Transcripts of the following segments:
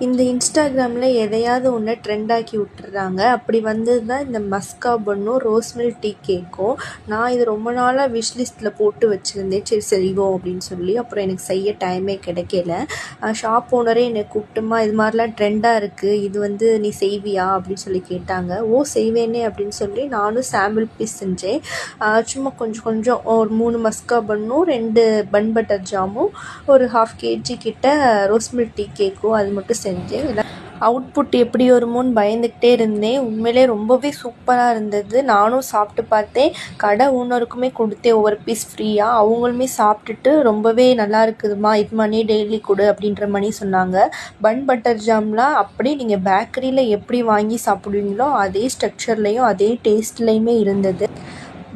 இந்த இன்ஸ்டாகிராமில் எதையாவது ஒன்று ட்ரெண்ட் ஆக்கி விட்டுறாங்க. அப்படி வந்தது தான் இந்த மஸ்கா பன்னும் ரோஸ் மில்க் டீ கேக்கும். நான் இது ரொம்ப நாளாக விஷ் லிஸ்ட்டில் போட்டு வச்சுருந்தேன், சரி செய்வோம் அப்படின்னு சொல்லி. அப்புறம் எனக்கு செய்ய டைமே கிடைக்கல. ஷாப் ஓனரே என்னை கூப்பிட்டுமா இது மாதிரிலாம் ட்ரெண்டாக இருக்குது, இது நீ செய்வியா அப்படின்னு சொல்லி கேட்டாங்க. ஓ செய்வேனே அப்படின்னு சொல்லி நானும் சாம்பிள் பீஸ் செஞ்சேன். சும்மா கொஞ்சம் கொஞ்சம் ஒரு 3 மஸ்கா பன்னும் 2 பன் பட்டர் ஜாமும் ஒரு 1/2 kg கிட்ட ரோஸ் மில்க் டீ கேக்கும் அது மட்டும் செஞ்சேன். அவுட்புட் எப்படி வருமோன்னு பயந்துக்கிட்டே இருந்தேன். உண்மையிலே ரொம்பவே சூப்பராக இருந்தது. நானும் சாப்பிட்டு பார்த்தேன், கடை ஓனருக்குமே கொடுத்தேன் ஒவ்வொரு பீஸ் ஃப்ரீயாக. அவங்களுமே சாப்பிட்டுட்டு ரொம்பவே நல்லா இருக்குதுமா, இது மணி டெய்லி கொடு அப்படின்ற மாதிரி சொன்னாங்க. பன் பட்டர் ஜாம்லாம் அப்படி நீங்கள் பேக்கரியில் எப்படி வாங்கி சாப்பிடுவீங்களோ அதே ஸ்ட்ரக்சர்லேயும் அதே டேஸ்ட்லேயுமே இருந்தது.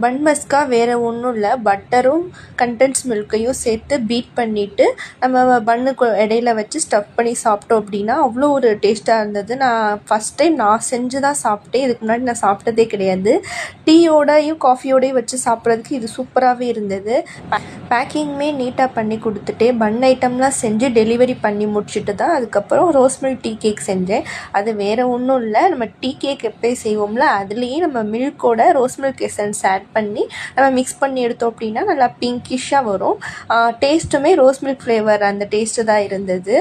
பன் மஸ்கா வேறு ஒன்றும் இல்லை, பட்டரும் கண்டென்ஸ் மில்க்கையும் சேர்த்து பீட் பண்ணிவிட்டு நம்ம பன்னுக்கு இடையில வச்சு ஸ்டஃப் பண்ணி சாப்பிட்டோம் அப்படின்னா அவ்வளோ ஒரு டேஸ்ட்டாக இருந்தது. நான் ஃபஸ்ட் டைம் நான் செஞ்சு தான் சாப்பிட்டேன், இதுக்கு முன்னாடி நான் சாப்பிட்டதே கிடையாது. டீயோடையும் காஃபியோடையும் வச்சு சாப்பிட்றதுக்கு இது சூப்பராகவே இருந்தது. பேக்கிங்குமே நீட்டாக பண்ணி கொடுத்துட்டேன். பன் ஐட்டம்லாம் செஞ்சு டெலிவரி பண்ணி முடிச்சுட்டு தான் அதுக்கப்புறம் ரோஸ் மில்க் டீ கேக் செஞ்சேன். அது வேறு ஒன்றும் இல்லை, நம்ம டீ கேக் எப்போயும் செய்வோம்ல அதுலேயே நம்ம மில்கோட ரோஸ் மில்க் எசன்ஸ் ஆட் பண்ணி நம்ம மிக்ஸ் பண்ணி எடுத்தோம் அப்படின்னா நல்லா பிங்கிஷாக வரும். டேஸ்ட்டுமே ரோஸ் மில்க் ஃப்ளேவர் அந்த டேஸ்ட்டு தான் இருந்தது.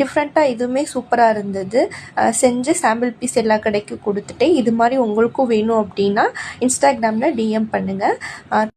டிஃப்ரெண்ட்டாக இதுவுமே சூப்பராக இருந்தது. செஞ்சு சாம்பிள் பீஸ் எல்லா கடைக்கும் கொடுத்துட்டேன். இது மாதிரி உங்களுக்கும் வேணும் அப்படின்னா இன்ஸ்டாகிராமில் டிஎம் பண்ணுங்கள்.